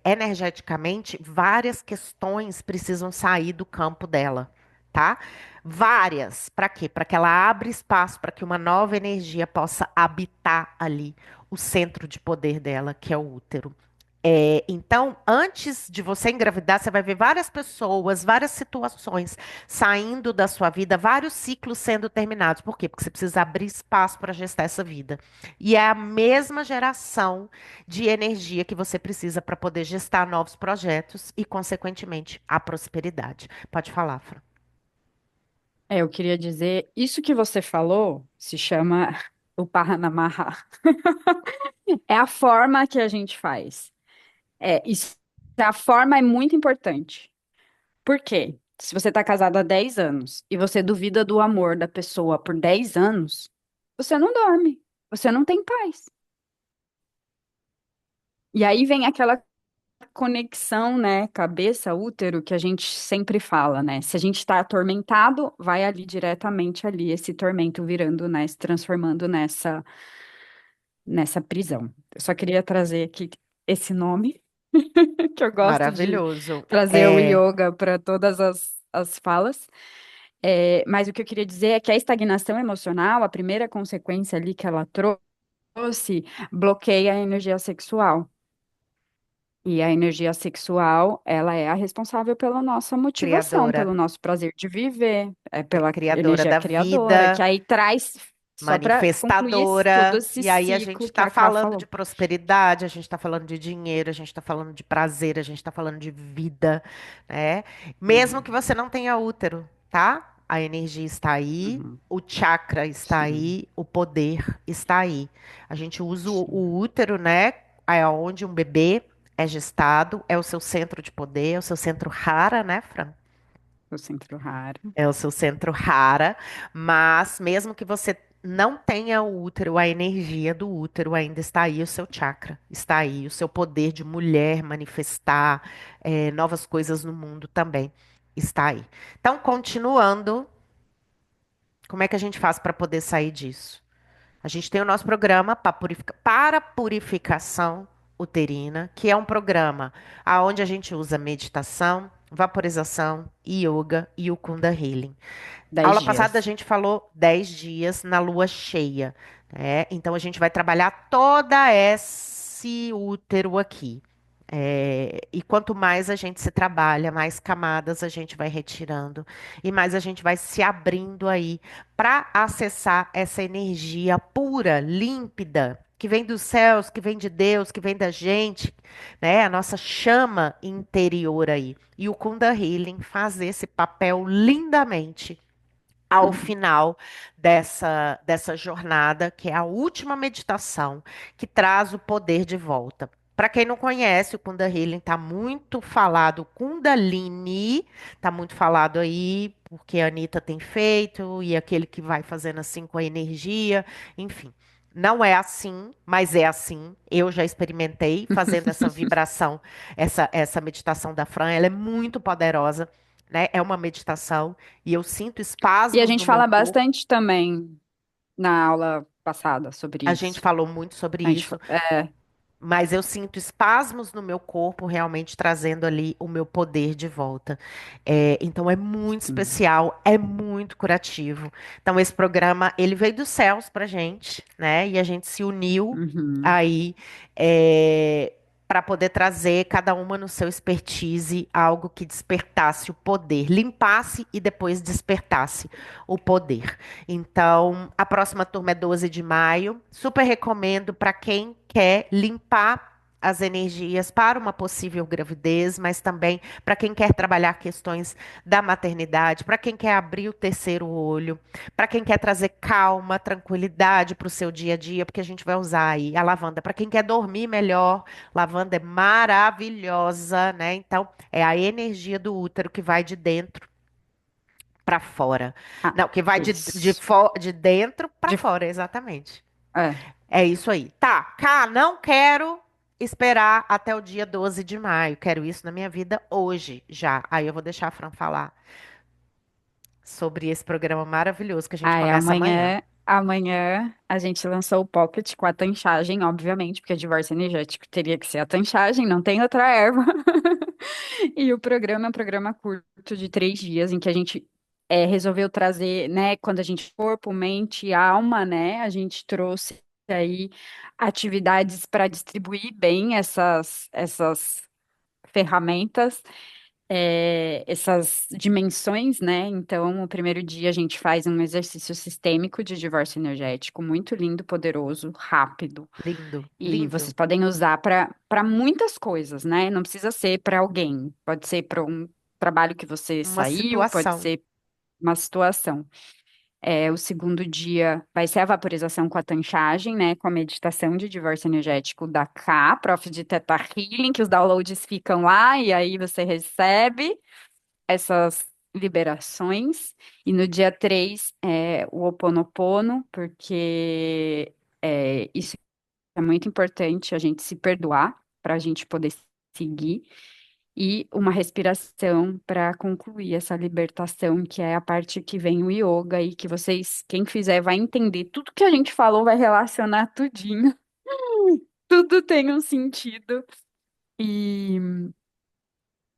energeticamente, várias questões precisam sair do campo dela, tá? Várias. Para quê? Para que ela abra espaço para que uma nova energia possa habitar ali o centro de poder dela, que é o útero. Então, antes de você engravidar, você vai ver várias pessoas, várias situações saindo da sua vida, vários ciclos sendo terminados. Por quê? Porque você precisa abrir espaço para gestar essa vida. E é a mesma geração de energia que você precisa para poder gestar novos projetos e, consequentemente, a prosperidade. Pode falar, Fran. Eu queria dizer, isso que você falou se chama o Paranamaha. É a forma que a gente faz. Isso, a forma é muito importante. Por quê? Se você está casado há 10 anos e você duvida do amor da pessoa por 10 anos, você não dorme, você não tem paz. E aí vem aquela conexão, né, cabeça, útero, que a gente sempre fala, né? Se a gente está atormentado, vai ali diretamente ali, esse tormento virando, né, se transformando nessa prisão. Eu só queria trazer aqui esse nome, que eu gosto de Maravilhoso. trazer o É, yoga para todas as falas. Mas o que eu queria dizer é que a estagnação emocional, a primeira consequência ali que ela trouxe, bloqueia a energia sexual. E a energia sexual, ela é a responsável pela nossa motivação, criadora, pelo nosso prazer de viver, pela criadora energia da criadora, que vida. aí traz, só para concluir todo Manifestadora, esse e aí a gente ciclo que está a Ká falando de falou. prosperidade, a gente está falando de dinheiro, a gente está falando de prazer, a gente está falando de vida, né? Mesmo Uhum, que você não tenha útero, tá? A energia está aí, uhum, o chakra está sim, aí, o poder está aí. A gente usa sim, o útero, né? É onde um bebê é gestado, é o seu centro de poder, é o seu centro rara, né, Fran? o centro raro. É o seu centro rara, mas mesmo que você não tenha o útero, a energia do útero ainda está aí, o seu chakra está aí, o seu poder de mulher manifestar novas coisas no mundo também está aí. Então, continuando, como é que a gente faz para poder sair disso? A gente tem o nosso programa para purificação uterina, que é um programa onde a gente usa meditação, vaporização, yoga e o Kundalini. dez Aula passada a dias, gente falou 10 dias na lua cheia, né? Então a gente vai trabalhar toda esse útero aqui. E quanto mais a gente se trabalha, mais camadas a gente vai retirando e mais a gente vai se abrindo aí para acessar essa energia pura, límpida, que vem dos céus, que vem de Deus, que vem da gente, né? A nossa chama interior aí. E o Kunda Healing faz esse papel lindamente ao uhum, final dessa jornada, que é a última meditação, que traz o poder de volta. Para quem não conhece, o Kundalini está muito falado, Kundalini está muito falado aí, porque a Anitta tem feito, e aquele que vai fazendo assim com a energia, enfim. Não é assim, mas é assim. Eu já experimentei fazendo essa vibração, essa meditação da Fran, ela é muito poderosa, né? É uma meditação e eu sinto E a espasmos no gente meu fala corpo. bastante também na aula passada sobre A gente isso. falou muito sobre A gente, isso, mas eu sinto espasmos no meu corpo, realmente trazendo ali o meu poder de volta. Então é muito sim. especial, é muito curativo. Então esse programa, ele veio dos céus pra gente, né? E a gente se uniu Uhum, aí para poder trazer cada uma no seu expertise algo que despertasse o poder, limpasse e depois despertasse o poder. Então, a próxima turma é 12 de maio. Super recomendo para quem quer limpar as energias para uma possível gravidez, mas também para quem quer trabalhar questões da maternidade, para quem quer abrir o terceiro olho, para quem quer trazer calma, tranquilidade para o seu dia a dia, porque a gente vai usar aí a lavanda. Para quem quer dormir melhor, lavanda é maravilhosa, né? Então, é a energia do útero que vai de dentro para fora. Ah, Não, que vai isso. de dentro para De, fora, exatamente. é. É isso aí. Tá, cá, não quero esperar até o dia 12 de maio. Quero isso na minha vida hoje, já. Aí eu vou deixar a Fran falar sobre esse programa maravilhoso que a gente Ai, começa amanhã. amanhã a gente lançou o Pocket com a tanchagem, obviamente, porque divórcio energético teria que ser a tanchagem, não tem outra erva. E o programa é um programa curto de 3 dias, em que a gente resolveu trazer, né, quando a gente corpo, mente e alma, né, a gente trouxe aí atividades para distribuir bem essas ferramentas, essas dimensões, né? Então, o primeiro dia a gente faz um exercício sistêmico de divórcio energético, muito lindo, poderoso, rápido. Lindo, E lindo. vocês podem usar para muitas coisas, né? Não precisa ser para alguém, pode ser para um trabalho que você Uma saiu, pode situação. ser uma situação. O segundo dia vai ser a vaporização com a tanchagem, né? Com a meditação de divórcio energético da K, Prof de Theta Healing, que os downloads ficam lá e aí você recebe essas liberações. E no dia 3 o Ho Oponopono, porque isso é muito importante a gente se perdoar para a gente poder seguir. E uma respiração para concluir essa libertação, que é a parte que vem o yoga e que vocês, quem fizer, vai entender. Tudo que a gente falou vai relacionar tudinho. Tudo tem um sentido. E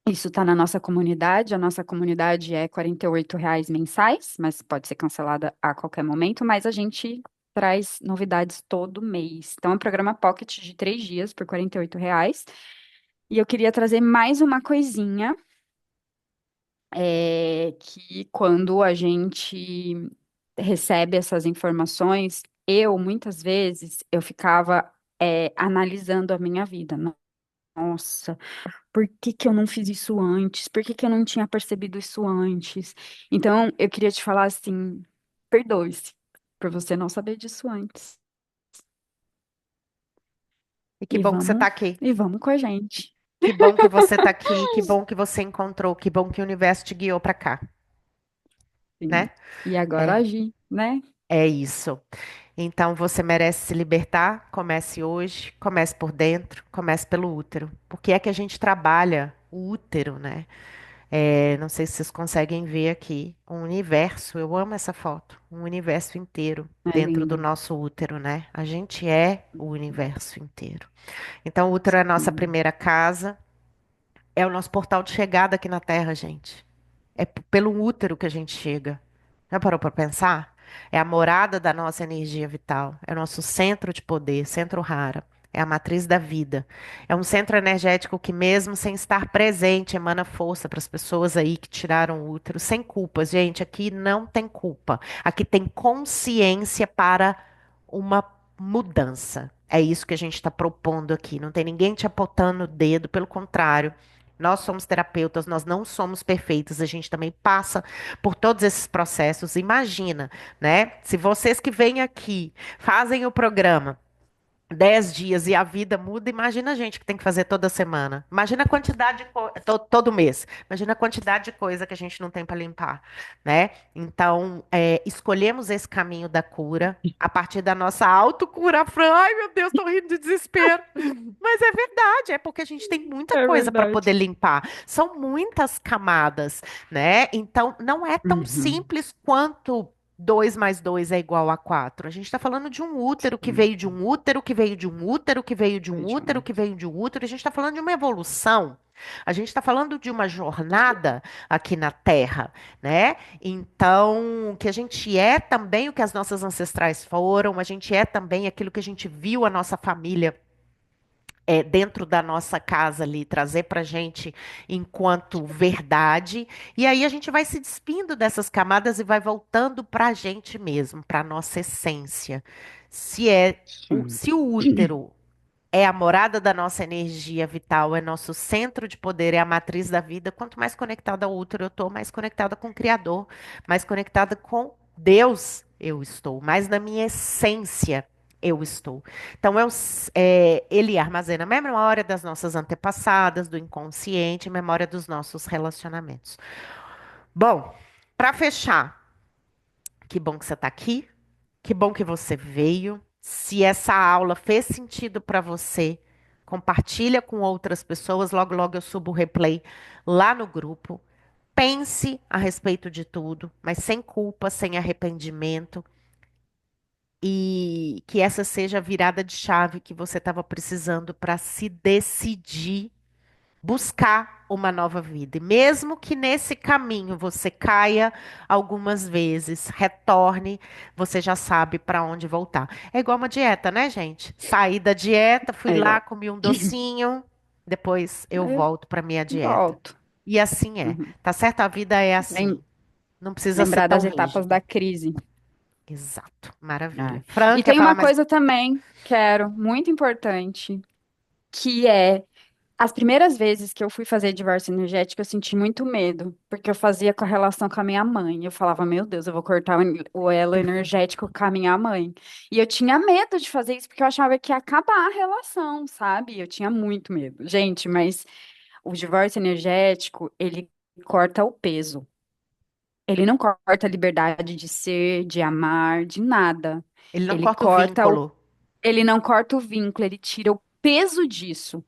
isso está na nossa comunidade. A nossa comunidade é R$ 48 mensais, mas pode ser cancelada a qualquer momento. Mas a gente traz novidades todo mês. Então, é um programa Pocket de 3 dias por R$ 48. E eu queria trazer mais uma coisinha, que quando a gente recebe essas informações, muitas vezes, eu ficava analisando a minha vida. Nossa, por que que eu não fiz isso antes? Por que que eu não tinha percebido isso antes? Então, eu queria te falar assim, perdoe-se por você não saber disso antes. E que E bom que você está vamos, aqui. e vamos com a gente. Que bom que você está aqui. Que bom que você encontrou. Que bom que o universo te guiou para cá, Sim. né? E agora É, agir, né? é isso. Então você merece se libertar. Comece hoje, comece por dentro, comece pelo útero. Porque é que a gente trabalha o útero, né? Não sei se vocês conseguem ver aqui um universo. Eu amo essa foto. Um universo inteiro É dentro do lindo. nosso útero, né? A gente é o universo inteiro. Então, o útero é a nossa Sim. primeira casa, é o nosso portal de chegada aqui na Terra, gente. É pelo útero que a gente chega. Já parou para pensar? É a morada da nossa energia vital. É o nosso centro de poder, centro rara. É a matriz da vida. É um centro energético que, mesmo sem estar presente, emana força para as pessoas aí que tiraram o útero, sem culpas. Gente, aqui não tem culpa. Aqui tem consciência para uma mudança. É isso que a gente está propondo aqui. Não tem ninguém te apontando o dedo, pelo contrário. Nós somos terapeutas, nós não somos perfeitos, a gente também passa por todos esses processos. Imagina, né? Se vocês que vêm aqui fazem o programa 10 dias e a vida muda, imagina a gente que tem que fazer toda semana. Imagina a quantidade de todo mês. Imagina a quantidade de coisa que a gente não tem para limpar, né? Então, escolhemos esse caminho da cura a partir da nossa autocura. Fran, ai meu Deus, tô rindo de desespero. Mas é verdade, é porque a gente tem muita É coisa para poder verdade. limpar. São muitas camadas, né? Então, não é tão Uhum. simples quanto 2 mais 2 é igual a 4. A gente está falando de um útero que Sim. veio de um útero, que veio de um útero, que veio de um útero, Vejam. que veio de um útero. A gente está falando de uma evolução. A gente está falando de uma jornada aqui na Terra, né? Então, que a gente é também o que as nossas ancestrais foram, a gente é também aquilo que a gente viu a nossa família dentro da nossa casa ali, trazer para gente enquanto verdade. E aí a gente vai se despindo dessas camadas e vai voltando para a gente mesmo, para a nossa essência. Se é, Sim. se o útero é a morada da nossa energia vital, é nosso centro de poder, é a matriz da vida. Quanto mais conectada ao útero eu estou, mais conectada com o Criador, mais conectada com Deus eu estou, mais na minha essência eu estou. Então, ele armazena a memória das nossas antepassadas, do inconsciente, memória dos nossos relacionamentos. Bom, para fechar, que bom que você está aqui. Que bom que você veio. Se essa aula fez sentido para você, compartilha com outras pessoas. Logo, logo eu subo o replay lá no grupo. Pense a respeito de tudo, mas sem culpa, sem arrependimento. E que essa seja a virada de chave que você estava precisando para se decidir buscar uma nova vida. E mesmo que nesse caminho você caia algumas vezes, retorne, você já sabe para onde voltar. É igual uma dieta, né, gente? Saí da dieta, fui lá, É. comi um docinho, depois eu Eu volto para minha dieta. volto. E assim é. Uhum. Tá certo? A vida é Lem- assim. Não precisa ser Lembrar tão das etapas rígido. da crise. Exato. Maravilha. É. Fran, E quer tem falar uma mais? coisa também, quero, muito importante, que é as primeiras vezes que eu fui fazer divórcio energético, eu senti muito medo, porque eu fazia com a relação com a minha mãe. Eu falava, meu Deus, eu vou cortar o elo energético com a minha mãe. E eu tinha medo de fazer isso, porque eu achava que ia acabar a relação, sabe? Eu tinha muito medo. Gente, mas o divórcio energético, ele corta o peso. Ele não corta a liberdade de ser, de amar, de nada. Ele não Ele corta o corta o, vínculo. ele não corta o vínculo, ele tira o peso disso,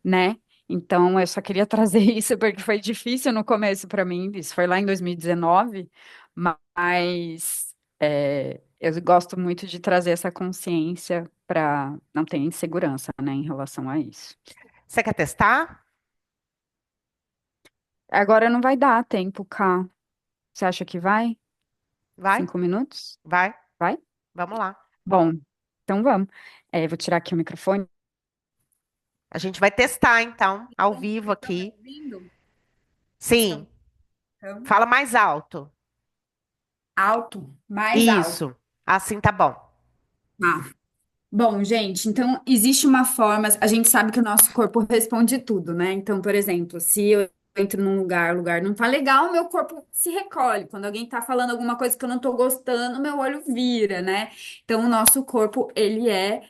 né? Então, eu só queria trazer isso porque foi difícil no começo para mim. Isso foi lá em 2019, mas eu gosto muito de trazer essa consciência para não ter insegurança, né, em relação a isso. Você quer testar? Agora não vai dar tempo, Cá. Você acha que vai? Vai? 5 minutos? Vai? Vai? Vamos lá. Bom, então vamos. Vou tirar aqui o microfone. A gente vai testar, então, ao Então, vivo vocês estão me aqui. ouvindo? Vocês Sim, estão então, fala mais alto. alto, mais alto. Isso. Assim tá bom. Tá. Bom, gente, então existe uma forma, a gente sabe que o nosso corpo responde tudo, né? Então, por exemplo, se eu entro num lugar, o lugar não tá legal, meu corpo se recolhe. Quando alguém tá falando alguma coisa que eu não tô gostando, meu olho vira, né? Então, o nosso corpo, ele é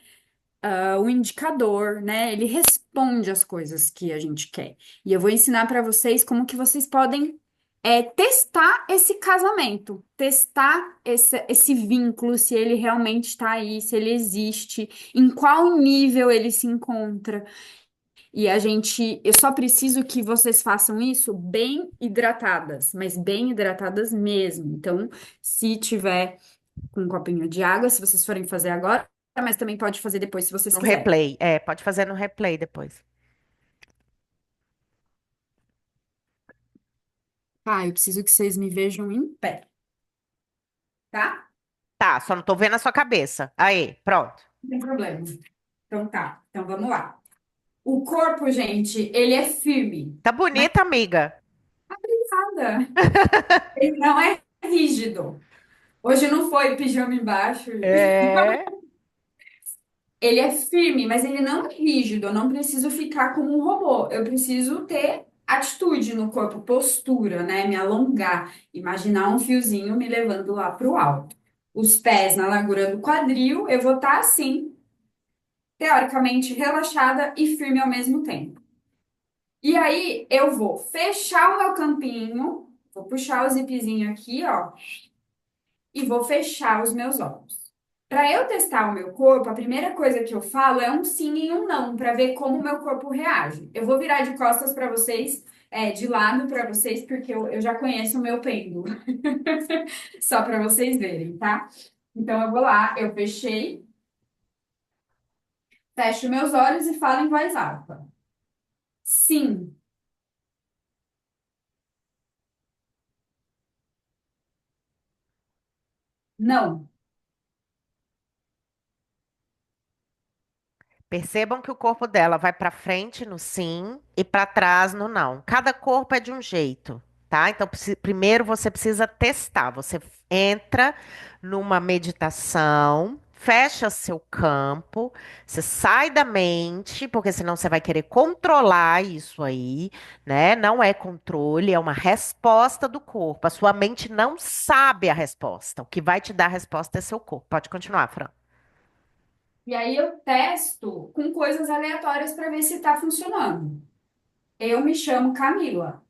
o indicador, né? Ele responde às coisas que a gente quer. E eu vou ensinar para vocês como que vocês podem testar esse casamento, testar esse vínculo, se ele realmente está aí, se ele existe, em qual nível ele se encontra. E eu só preciso que vocês façam isso bem hidratadas, mas bem hidratadas mesmo. Então, se tiver com um copinho de água, se vocês forem fazer agora, mas também pode fazer depois se vocês No quiserem. replay. É, pode fazer no replay depois. Tá, eu preciso que vocês me vejam em pé, tá? Tá, só não tô vendo a sua cabeça. Aí, pronto. Não tem problema. Então tá, então vamos lá. O corpo, gente, ele é firme. Tá Não é bonita, amiga. nada. Ele não é rígido. Hoje não foi pijama embaixo. É. Ele é firme, mas ele não é rígido. Eu não preciso ficar como um robô. Eu preciso ter atitude no corpo, postura, né? Me alongar, imaginar um fiozinho me levando lá para o alto. Os pés na largura do quadril, eu vou estar assim, teoricamente relaxada e firme ao mesmo tempo. E aí eu vou fechar o meu campinho, vou puxar o zipzinho aqui, ó, e vou fechar os meus olhos. Para eu testar o meu corpo, a primeira coisa que eu falo é um sim e um não, para ver como o meu corpo reage. Eu vou virar de costas para vocês, de lado para vocês, porque eu já conheço o meu pêndulo. Só para vocês verem, tá? Então eu vou lá, eu fechei, fecho meus olhos e falo em voz alta. Sim, não. Percebam que o corpo dela vai para frente no sim e para trás no não. Cada corpo é de um jeito, tá? Então, primeiro você precisa testar. Você entra numa meditação fecha seu campo, você sai da mente, porque senão você vai querer controlar isso aí, né? Não é controle, é uma resposta do corpo. A sua mente não sabe a resposta. O que vai te dar a resposta é seu corpo. Pode continuar, Fran. E aí eu testo com coisas aleatórias para ver se está funcionando. Eu me chamo Camila.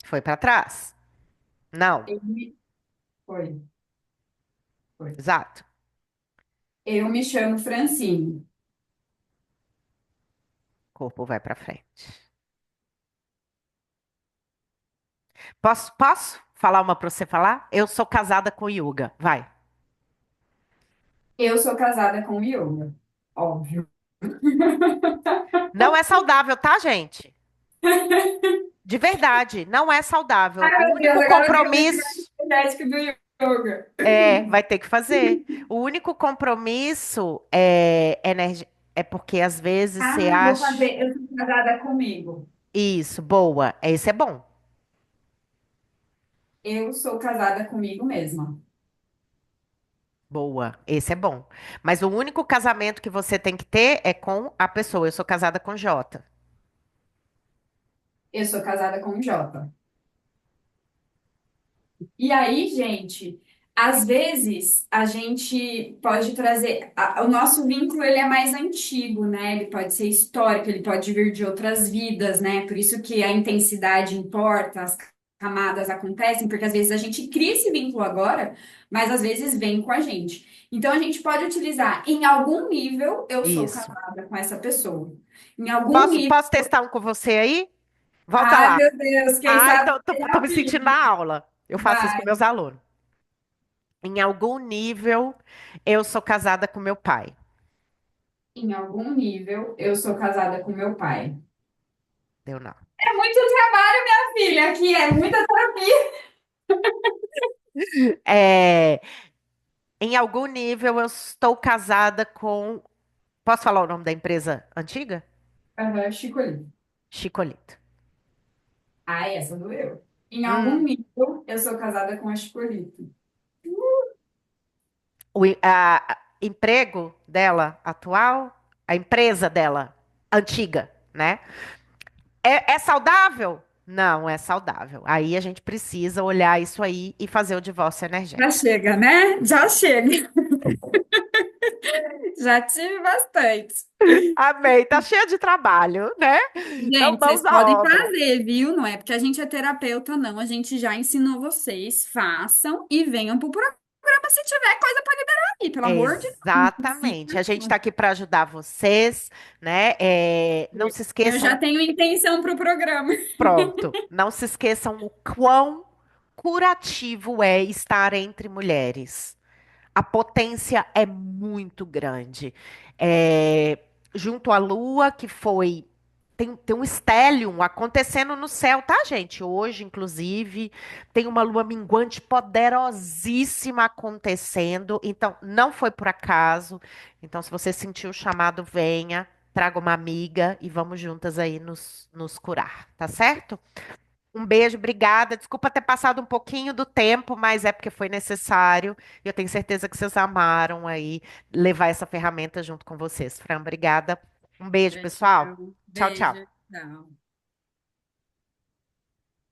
Foi para trás? Não. Eu me... Foi, foi. Exato. Eu me chamo Francine. O corpo vai para frente. Posso falar uma para você falar? Eu sou casada com yoga. Vai. Eu sou casada com yoga. Óbvio. Não é saudável, tá, gente? De verdade, não é saudável. Ai, O meu Deus, único agora eu tenho que compromisso energético do yoga. vai ter que fazer. O único compromisso é porque às vezes você Ah, vou acha fazer. Eu sou casada comigo. isso, boa. Esse é bom. Eu sou casada comigo mesma. Boa, esse é bom. Mas o único casamento que você tem que ter é com a pessoa. Eu sou casada com Jota. Eu sou casada com o Jota. E aí, gente, às vezes a gente pode trazer. O nosso vínculo ele é mais antigo, né? Ele pode ser histórico, ele pode vir de outras vidas, né? Por isso que a intensidade importa, as camadas acontecem, porque às vezes a gente cria esse vínculo agora, mas às vezes vem com a gente. Então a gente pode utilizar em algum nível, eu sou Isso. casada com essa pessoa. Em algum nível. Posso testar um com você aí? Volta Ai, lá. meu Deus, quem Ai, sabe tô melhor me sentindo vive. na aula. Eu faço isso com Vai. meus alunos. Em algum nível, eu sou casada com meu pai. Em algum nível, eu sou casada com meu pai. Deu não. É muito trabalho, minha filha, aqui é muita terapia. É, em algum nível, eu estou casada com. Posso falar o nome da empresa antiga? Aham, Chicolino. Chicolito. Ai, essa doeu. Em algum Hum, nível, eu sou casada com a Chicolito. emprego dela atual, a empresa dela antiga, né? É saudável? Não é saudável. Aí a gente precisa olhar isso aí e fazer o divórcio Já energético. chega, né? Já chega. Já tive bastante. Amém. Tá cheia de trabalho, né? Então, Gente, vocês mãos à podem obra. fazer, viu? Não é porque a gente é terapeuta, não. A gente já ensinou vocês. Façam e venham pro programa se tiver coisa para liberar aí, pelo amor de Deus. Não Exatamente. A gente está aqui para ajudar vocês, né? Não se Eu já esqueçam, tenho intenção pro programa. pronto, não se esqueçam o quão curativo é estar entre mulheres. A potência é muito grande. É, junto à Lua, que foi. Tem um stellium acontecendo no céu, tá, gente? Hoje, inclusive, tem uma lua minguante poderosíssima acontecendo. Então, não foi por acaso. Então, se você sentiu o chamado, venha, traga uma amiga e vamos juntas aí nos curar, tá certo? Um beijo, obrigada. Desculpa ter passado um pouquinho do tempo, mas é porque foi necessário. E eu tenho certeza que vocês amaram aí levar essa ferramenta junto com vocês. Fran, obrigada. Um beijo, pessoal. Gratidão. Tchau, Beijo. tchau. Tchau.